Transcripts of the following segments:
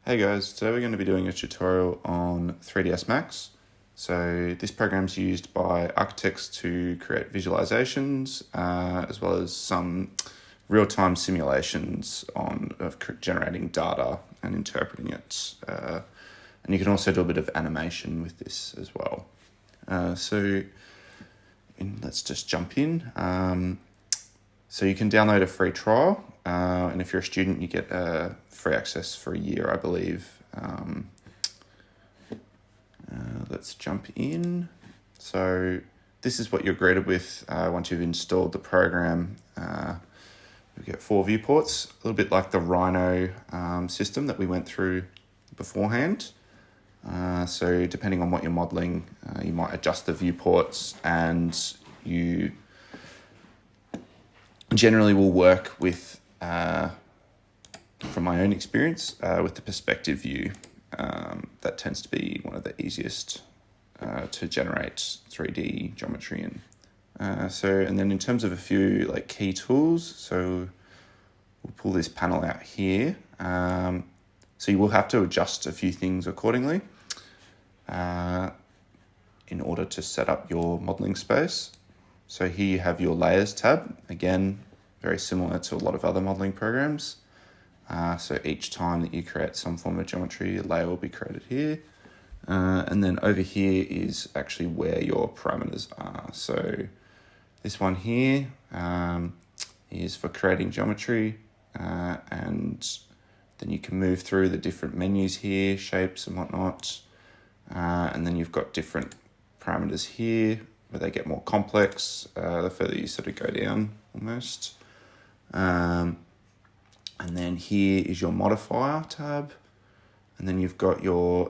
Hey guys, today we're going to be doing a tutorial on 3ds Max. So this program is used by architects to create visualizations as well as some real-time simulations of generating data and interpreting it. And you can also do a bit of animation with this as well. Let's just jump in. So you can download a free trial, and if you're a student, you get free access for a year, I believe. Let's jump in. So this is what you're greeted with once you've installed the program. You get 4 viewports, a little bit like the Rhino system that we went through beforehand. So depending on what you're modeling, you might adjust the viewports, and you generally will work with, from my own experience, with the perspective view. That tends to be one of the easiest to generate 3D geometry in. And then in terms of a few key tools, so we'll pull this panel out here. So you will have to adjust a few things accordingly in order to set up your modeling space. So here you have your layers tab, again, very similar to a lot of other modeling programs. So each time that you create some form of geometry, a layer will be created here. And then over here is actually where your parameters are. So this one here is for creating geometry, and then you can move through the different menus here, shapes and whatnot. And then you've got different parameters here where they get more complex the further you sort of go down almost. And then here is your modifier tab. And then you've got your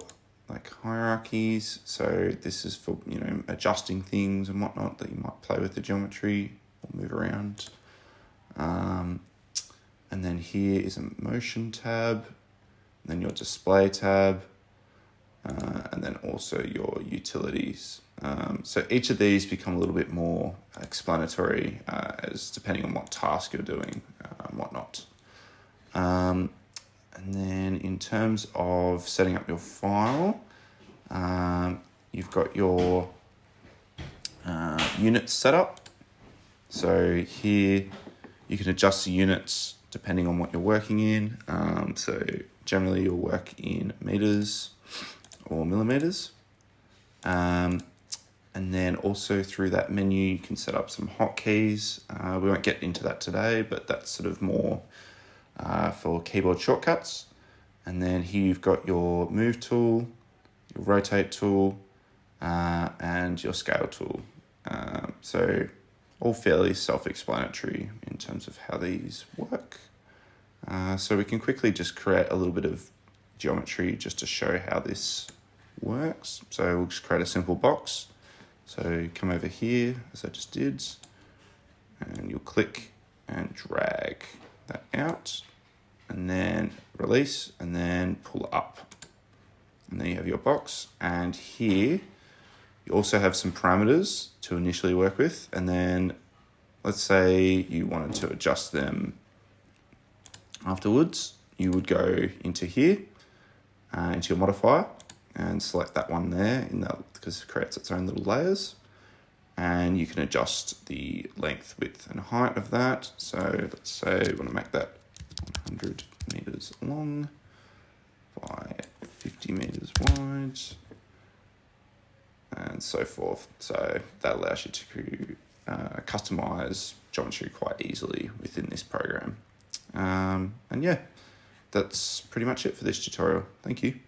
hierarchies. So this is for, adjusting things and whatnot that you might play with the geometry or move around. And then here is a motion tab, and then your display tab, and then also your utilities. So each of these become a little bit more explanatory as depending on what task you're doing and whatnot. And then in terms of setting up your file, you've got your units set up. So here you can adjust the units depending on what you're working in. So generally you'll work in meters or millimeters. And then also through that menu, you can set up some hotkeys. We won't get into that today, but that's sort of more for keyboard shortcuts. And then here you've got your move tool, your rotate tool, and your scale tool. So all fairly self-explanatory in terms of how these work. So we can quickly just create a little bit of geometry just to show how this works. So we'll just create a simple box. So come over here, as I just did, and you'll click and drag that out, and then release, and then pull up. And then you have your box, and here you also have some parameters to initially work with, and then let's say you wanted to adjust them afterwards. You would go into here, into your modifier, and select that one there because it creates its own little layers. And you can adjust the length, width, and height of that. So let's say we want to make that 100 meters long by 50 meters wide, and so forth. So that allows you to customize geometry quite easily within this program. And yeah, that's pretty much it for this tutorial. Thank you.